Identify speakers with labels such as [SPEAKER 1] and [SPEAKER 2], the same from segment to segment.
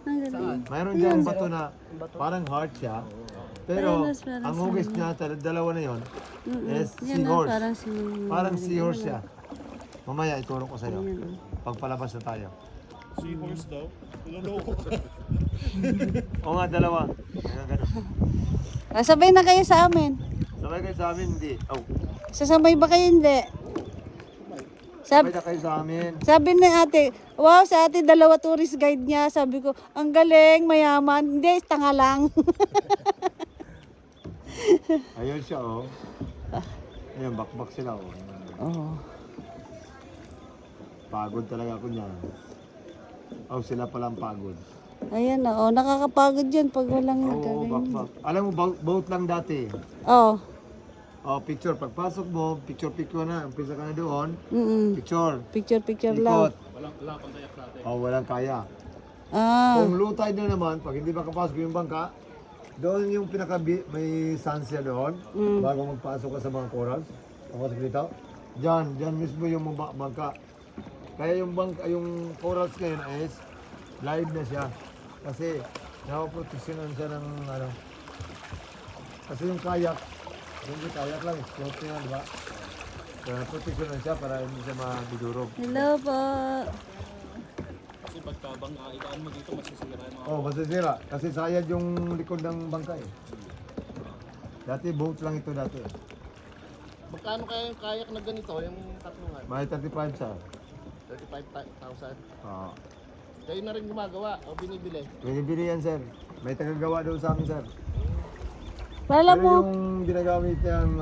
[SPEAKER 1] Ang galing.
[SPEAKER 2] Mayroon diyang bato na parang heart siya. Pero
[SPEAKER 1] Parehas, parang
[SPEAKER 2] ang hugis niya, dalawa na yon is
[SPEAKER 1] Yan na,
[SPEAKER 2] seahorse.
[SPEAKER 1] parang
[SPEAKER 2] Parang seahorse siya. Mamaya ituro ko sa'yo.
[SPEAKER 1] Ayan, oh.
[SPEAKER 2] Pagpalabas na tayo.
[SPEAKER 3] Seahorse daw. Naloloko ka.
[SPEAKER 2] Oo nga, dalawa. Ganun, ganun.
[SPEAKER 1] Sabay na kayo sa amin.
[SPEAKER 2] Sabay kayo sa amin, hindi. Oh,
[SPEAKER 1] Sasabay ba kayo hindi?
[SPEAKER 2] sabay na kayo sa amin.
[SPEAKER 1] Sabi ni ate, wow, sa ate dalawa tourist guide niya. Sabi ko, ang galing, mayaman. Hindi, tanga lang.
[SPEAKER 2] Ayun siya, oh. Ayun, bakbak sila, oh.
[SPEAKER 1] Oh.
[SPEAKER 2] Pagod talaga ako niyan. Oh, sila palang pagod.
[SPEAKER 1] Ayan na, oh, nakakapagod yan pag walang
[SPEAKER 2] Oo,
[SPEAKER 1] nagagawin.
[SPEAKER 2] bakbak. Alam mo, boat lang dati.
[SPEAKER 1] Oh,
[SPEAKER 2] Oh, picture. Pagpasok mo, picture na. Umpisa ka na doon. Picture.
[SPEAKER 1] Picture lang.
[SPEAKER 2] Ikot. Oh, walang kaya.
[SPEAKER 1] Ah,
[SPEAKER 2] Kung low tide na naman, pag hindi makapasok yung bangka, doon yung may sunset doon, bago magpasok ka sa mga corals. Papasok dito. Diyan mismo yung mga bangka. Kaya yung corals ngayon is live na siya. Kasi napaproteksyonan siya ng ano. Kasi yung kayak, hindi kayak lang, float niya, di ba? Kaya proteksyonan siya para hindi siya mabidurog.
[SPEAKER 1] hello po.
[SPEAKER 3] Kasi pagkabang ikaan mo dito, masisira yung mga...
[SPEAKER 2] Oh, masisira. Kasi sayad yung likod ng bangka eh. Dati boat lang ito dati.
[SPEAKER 4] Magkano kaya yung kayak na ganito, yung tatlungan?
[SPEAKER 2] May 35 siya.
[SPEAKER 4] 35,000.
[SPEAKER 2] Ah.
[SPEAKER 4] Kayo na rin gumagawa o binibili?
[SPEAKER 2] Binibili yan, sir. May tagagawa doon sa amin, sir.
[SPEAKER 1] Wala
[SPEAKER 2] Pero
[SPEAKER 1] mo.
[SPEAKER 2] yung ginagamit niyang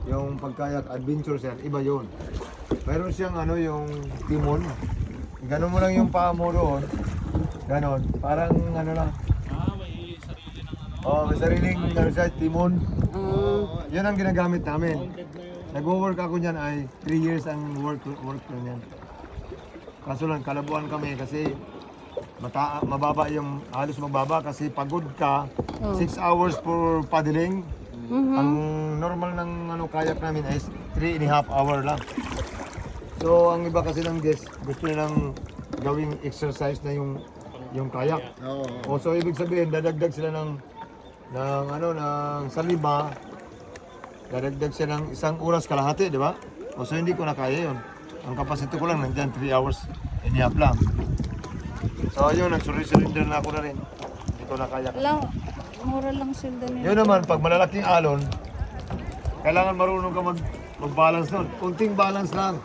[SPEAKER 2] yung pagkayak adventure, sir, iba yun. Mayroon siyang yung timon. Ganon mo lang yung paa mo doon. Ganon. Parang lang.
[SPEAKER 3] may sarili ng ano.
[SPEAKER 2] Oh, may sariling siya, timon.
[SPEAKER 1] Ah,
[SPEAKER 2] Yun ang ginagamit namin. Nag-work ako niyan ay 3 years ang work lang yan. Kaso lang, kalabuan kami kasi mababa yung, halos mababa kasi pagod ka. 6 hours for paddling. Ang normal ng kayak namin is 3.5 hour lang. So, ang iba kasi ng guest, gusto nilang gawing exercise na yung kayak.
[SPEAKER 4] Oo.
[SPEAKER 2] O so ibig sabihin dadagdag sila ng sa lima, dadagdag siya ng 1 oras kalahati, di ba? O so hindi ko na kaya yun. Ang capacity ko lang nandiyan 3 hours and a half lang. So ayun, nag-surrender na ako na rin. Hindi ko na kaya.
[SPEAKER 1] lang, mura lang silda niya.
[SPEAKER 2] Yun naman, pag malalaking alon, kailangan marunong ka mag-balance nun. Kunting balance lang.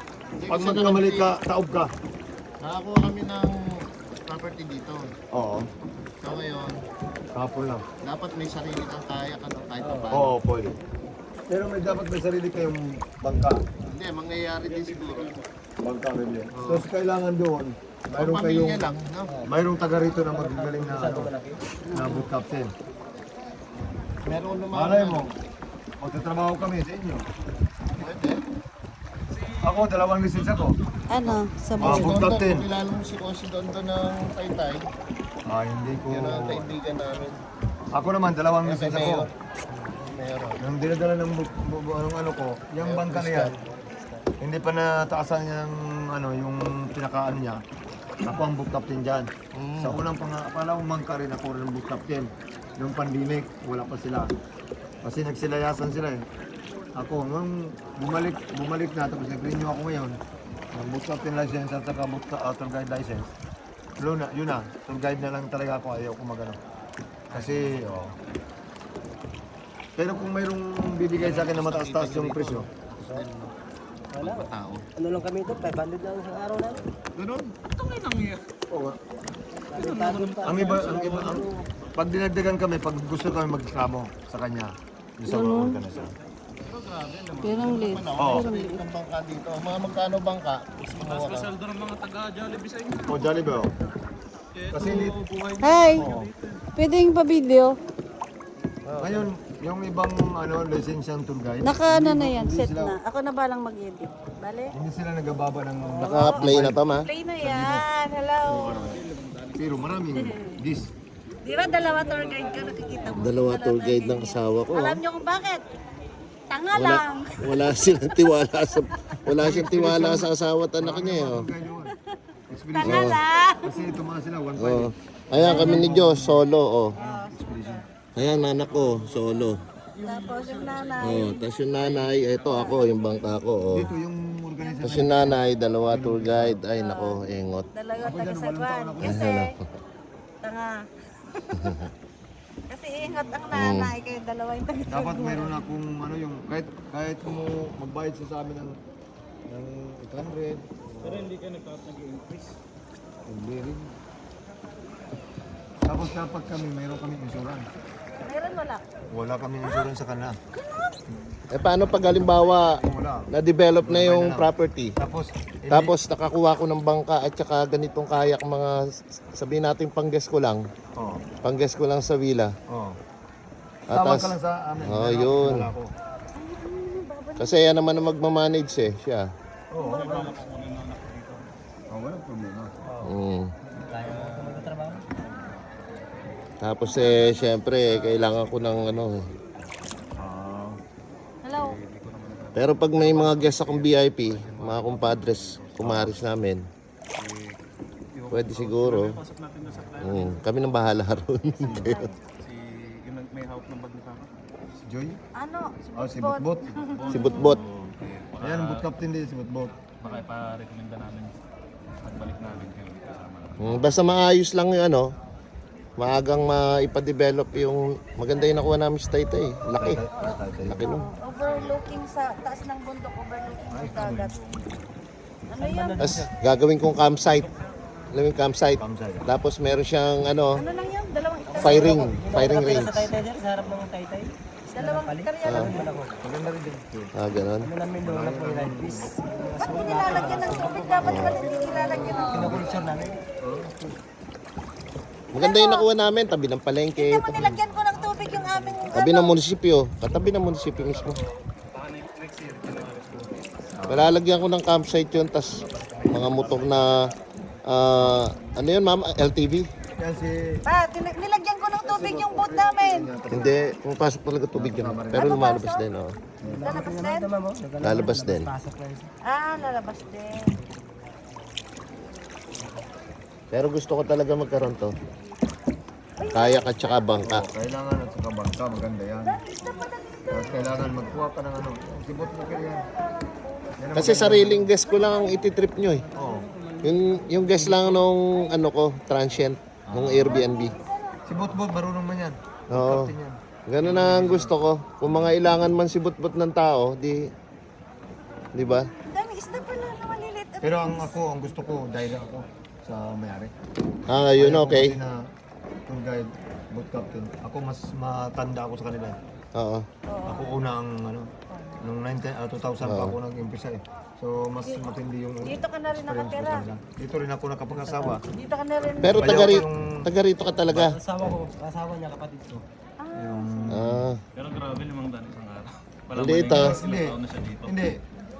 [SPEAKER 2] Pag magkamali ka, taob ka.
[SPEAKER 4] Nakakuha kami ng property dito.
[SPEAKER 2] Oo,
[SPEAKER 4] So ngayon,
[SPEAKER 2] kapon lang.
[SPEAKER 4] dapat may sarili kang kayak kahit pa paano.
[SPEAKER 2] Oo, pwede. Pero dapat may sarili kayong bangka.
[SPEAKER 4] Hindi, mangyayari din siguro.
[SPEAKER 2] Bangka rin yun. So kailangan doon, mayroong
[SPEAKER 4] Pamilya
[SPEAKER 2] kayong
[SPEAKER 4] lang, no?
[SPEAKER 2] mayroong taga rito na magagaling na boat captain.
[SPEAKER 4] Meron naman.
[SPEAKER 2] Malay mo, magtatrabaho kami sa inyo.
[SPEAKER 4] Pwede.
[SPEAKER 2] Ako, 2 lisensya ko.
[SPEAKER 1] Ano, sa
[SPEAKER 2] Ah,
[SPEAKER 1] boat.
[SPEAKER 2] boat captain.
[SPEAKER 4] Kilala mo si Osi Dondo ng Taytay.
[SPEAKER 2] Hindi ko.
[SPEAKER 4] Yun ang kaibigan namin.
[SPEAKER 2] Ako naman, 2 lisensya ko.
[SPEAKER 4] Meron.
[SPEAKER 2] Nung dinadala ng ko, yung bangka na yan, hindi pa nataasan niya yung pinaka niya. Ako ang boat captain dyan. Sa unang pangalawang bangka rin ako rin ang boat captain. Yung pandemic, wala pa sila. Kasi nagsilayasan sila eh. Ako, nung bumalik na, tapos nag-renew ako ngayon, ng boat captain license at saka tour guide license. Yun na, tour guide na lang talaga ako, ayaw ko magano. Kasi, pero kung mayroong bibigay sa akin na mataas-taas yung presyo,
[SPEAKER 4] Tao.
[SPEAKER 5] Ano lang kami ito? 500 lang sa araw namin.
[SPEAKER 3] Ganun? Ito ngayon ang iya.
[SPEAKER 2] oo nga. Ang iba, pag dinagdagan kami, pag gusto kami magkamo sa kanya, sa mga organisasyon.
[SPEAKER 4] Pero grabe naman.
[SPEAKER 1] Pero ang liit.
[SPEAKER 2] Oo.
[SPEAKER 4] Ang liit ng bangka dito. Mga magkano bangka?
[SPEAKER 3] Mataas pa sweldo ng mga taga-Jollibee sa inyo.
[SPEAKER 2] O, Jollibee, oh. Kasi hindi,
[SPEAKER 1] Hi! Pwedeng pa-video?
[SPEAKER 2] ngayon, yung ibang lisensyang tour guide,
[SPEAKER 1] Naka na yan,
[SPEAKER 2] hindi
[SPEAKER 1] set
[SPEAKER 2] sila-
[SPEAKER 1] na. Ako na balang mag-edit. Bale?
[SPEAKER 2] hindi sila nagababa ng
[SPEAKER 4] Naka-play na to, ma?
[SPEAKER 1] Play na yan. Hello.
[SPEAKER 2] pero maraming dis.
[SPEAKER 1] Di ba dalawa tour guide ka nakikita mo?
[SPEAKER 4] Dalawa tour guide ng asawa ko.
[SPEAKER 1] Alam niyo kung bakit? Tanga lang.
[SPEAKER 4] Wala siyang tiwala sa asawa at anak niya. Oh.
[SPEAKER 2] Experience.
[SPEAKER 1] Tanga lang.
[SPEAKER 2] Kasi tumaas sila, 1.5.
[SPEAKER 4] Oo. Ayan kami ni Diyos, solo oh. Ayan anak ko, solo.
[SPEAKER 1] Tapos yung nanay.
[SPEAKER 4] Oh, tapos yung nanay, ito ako, yung bangka ko oh.
[SPEAKER 2] Dito yung organisasyon.
[SPEAKER 4] Tapos yung nanay, dalawa tour guide. Ay nako, engot.
[SPEAKER 1] Dalawa taga-sagwan. Kasi, tanga. Kasi ingat ang nanay, kayo dalawa yung taga-sagwan.
[SPEAKER 2] Dapat mayroon akong ano yung kahit mo magbayad sa amin ng 800.
[SPEAKER 3] Pero hindi ka nag-increase.
[SPEAKER 2] Hindi rin. Tapos dapat mayroon kami insurance.
[SPEAKER 1] Meron wala.
[SPEAKER 2] Wala kami insurance sa kanila.
[SPEAKER 4] Eh paano pag halimbawa
[SPEAKER 2] Wala.
[SPEAKER 4] na-develop na yung property?
[SPEAKER 2] Tapos,
[SPEAKER 4] Tapos nakakuha ko ng bangka at saka ganitong kayak mga sabihin natin pangges ko lang.
[SPEAKER 2] oh,
[SPEAKER 4] Pangges ko lang sa villa.
[SPEAKER 2] oh.
[SPEAKER 4] At
[SPEAKER 2] Tawag
[SPEAKER 4] tas-
[SPEAKER 2] ka lang sa amin.
[SPEAKER 4] Oh, yun.
[SPEAKER 2] Wala ko.
[SPEAKER 4] Kasi yan naman ang magmamanage eh, siya.
[SPEAKER 2] Oh, walang problema.
[SPEAKER 4] Mm.
[SPEAKER 5] Kaya mo magtatrabaho.
[SPEAKER 4] Tapos eh, syempre, kailangan ko ng ano.
[SPEAKER 2] Ah,
[SPEAKER 1] Hello.
[SPEAKER 4] Pero pag may mga guest akong VIP, mga kumpadres, kumaris namin, pwede siguro.
[SPEAKER 3] Pasok natin na sa plan.
[SPEAKER 4] Kami nang bahala ron.
[SPEAKER 3] Si yung may hawak ng bag ni Kaka.
[SPEAKER 2] si Joy?
[SPEAKER 1] Ano?
[SPEAKER 2] Oh, si Butbut.
[SPEAKER 4] Si Butbut.
[SPEAKER 2] Ayan, boot captain din si Butbut.
[SPEAKER 3] Baka ipa-recommenda namin pagbalik namin kayo dito kasama.
[SPEAKER 4] Basta maayos lang yung ano, maagang maipa-develop yung maganda yung nakuha namin sa Taytay. Laki. Laki nun.
[SPEAKER 1] Overlooking sa taas ng bundok, overlooking sa dagat. Ano yan?
[SPEAKER 4] Tapos gagawin kong campsite. Alam mo yung campsite?
[SPEAKER 2] Campsite.
[SPEAKER 4] Tapos meron siyang ano,
[SPEAKER 1] Ano lang yan? Dalawang
[SPEAKER 4] firing
[SPEAKER 5] Sa
[SPEAKER 4] range.
[SPEAKER 5] Taytay sir, sa harap ng Taytay.
[SPEAKER 1] Dalawang karya lang.
[SPEAKER 5] Naman ako.
[SPEAKER 2] Maganda rin din.
[SPEAKER 4] Ganon.
[SPEAKER 5] Ano namin doon na po yung live fish.
[SPEAKER 1] Ba't hindi nilalagyan ng tubig? Dapat pala hindi nilalagyan ng tubig.
[SPEAKER 5] Pinakulture namin.
[SPEAKER 4] Maganda yung nakuha namin, tabi ng palengke.
[SPEAKER 1] Hindi mo nilagyan ko ng tubig yung aming
[SPEAKER 4] Tabi ng munisipyo. Katabi ng munisipyo mismo. Malalagyan ko ng campsite yun, tas mga motor na, ano yun ma'am, LTV?
[SPEAKER 2] Yan si...
[SPEAKER 1] nilagyan ko ng tubig yung boat namin.
[SPEAKER 4] Hindi, pumapasok talaga tubig yun. Pero lumalabas din, oh.
[SPEAKER 1] Lalabas din?
[SPEAKER 5] Tama mo?
[SPEAKER 4] Lalabas din.
[SPEAKER 5] Pasok na yun.
[SPEAKER 1] Lalabas din.
[SPEAKER 4] Pero gusto ko talaga magkaroon to. Kayak at saka bangka.
[SPEAKER 2] Kailangan at saka bangka, maganda yan. Tapos kailangan magkuha ka ng ano. Si Butbut yan. Yan ang
[SPEAKER 4] Kasi sariling guest ko lang ang ititrip nyo eh.
[SPEAKER 2] Oo.
[SPEAKER 4] Yung guest lang nung ano ko, transient, nung Airbnb.
[SPEAKER 2] Si Butbut, marunong man yan.
[SPEAKER 4] Oo.
[SPEAKER 2] Captain yan.
[SPEAKER 4] Ganun na ang gusto ko. Kung mga ilangan man si Butbut ng tao, di ba?
[SPEAKER 1] Dami isda pala na malilit.
[SPEAKER 2] Pero ang gusto ko, dahil ako sa mayari.
[SPEAKER 4] Yun
[SPEAKER 2] Ayaw ko
[SPEAKER 4] okay.
[SPEAKER 2] kasi na tour guide, boat captain. Ako mas matanda ako sa kanila.
[SPEAKER 4] Oo.
[SPEAKER 2] Ako una ang ano, nung 2000 pa ako nag-umpisa eh. So mas matindi yung
[SPEAKER 1] Dito ka na rin
[SPEAKER 2] experience ko
[SPEAKER 1] nakatira.
[SPEAKER 2] sa kanila. Dito rin ako nakapag-asawa.
[SPEAKER 1] Dito ka na rin.
[SPEAKER 4] Pero
[SPEAKER 2] Ayaw
[SPEAKER 4] taga,
[SPEAKER 2] ko
[SPEAKER 4] ri- taga rito ka talaga.
[SPEAKER 5] Asawa niya, kapatid ko.
[SPEAKER 2] Yung...
[SPEAKER 3] Pero grabe, 5 daan isang araw.
[SPEAKER 4] Hindi ito.
[SPEAKER 2] Hindi.
[SPEAKER 3] Taon na siya dito.
[SPEAKER 2] Hindi.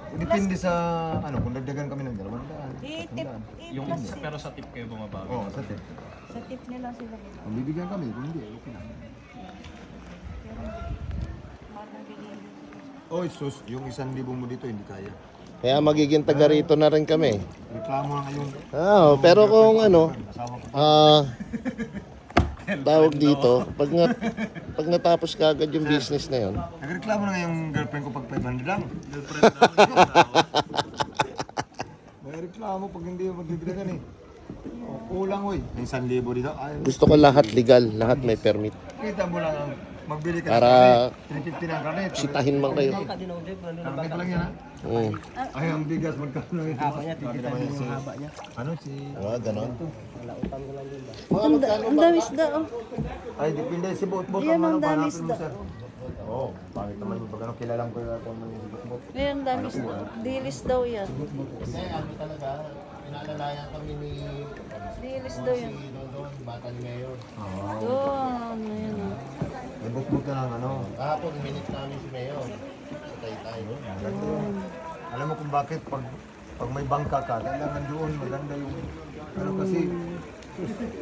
[SPEAKER 2] Depende sa ano, kung dagdagan kami ng 200.
[SPEAKER 1] Itip.
[SPEAKER 3] Yung, pero sa tip kayo bumabago.
[SPEAKER 2] Oo, sa tip.
[SPEAKER 1] Sa tip nila sila.
[SPEAKER 2] Kung bibigyan kami, kung hindi, okay lang. Oy, sus, yung 1,000 mo dito, hindi kaya.
[SPEAKER 4] Kaya magiging taga rito na rin kami.
[SPEAKER 2] Reklamo na ngayong
[SPEAKER 4] Pero kung ano,
[SPEAKER 2] asawa ko.
[SPEAKER 4] tawag dito, pag natapos ka agad yung business na yun,
[SPEAKER 2] Nagreklamo na ngayong girlfriend ko pag 500 lang.
[SPEAKER 3] Girlfriend daw.
[SPEAKER 2] May reklamo pag hindi mo magbibilagan eh. O, kulang oy. May 1,000 dito. Ay,
[SPEAKER 4] gusto ko lahat legal, lahat may permit.
[SPEAKER 2] kita mo lang ang magbili ka
[SPEAKER 4] Para
[SPEAKER 2] ng karne. 350 ng karne.
[SPEAKER 4] sitahin man kayo.
[SPEAKER 5] Kadinong Jeff, ano
[SPEAKER 2] Karne pa lang yan ha. Ay, ang bigas magkano yun.
[SPEAKER 5] haba niya, tigitan mo yung haba niya.
[SPEAKER 2] Ano si...
[SPEAKER 4] Ganon.
[SPEAKER 5] Lautan ko lang din ba?
[SPEAKER 1] Ang dami isda oh.
[SPEAKER 2] Ay, depende si Bot-Bot.
[SPEAKER 1] Yan, ang
[SPEAKER 2] Ano,
[SPEAKER 1] dami
[SPEAKER 2] hanapin mo,
[SPEAKER 1] isda.
[SPEAKER 2] sir. Oo, pangit naman yung pag ano, kilalang ko yung ako ng Bot-Bot.
[SPEAKER 1] Ayan, ang dami isda. Dilis daw yan.
[SPEAKER 4] Kasi ano talaga, pinalalayan kami ni
[SPEAKER 1] Dilis daw yan.
[SPEAKER 4] Dondon, bata ni Mayor.
[SPEAKER 1] Doon. Ayan oh.
[SPEAKER 2] May Bot-Bot ka ng ano.
[SPEAKER 4] Kahapon, minute namin si Mayor. Sa Taytay.
[SPEAKER 2] Alam mo kung bakit pag may bangka ka, kailangan doon maganda yung ano kasi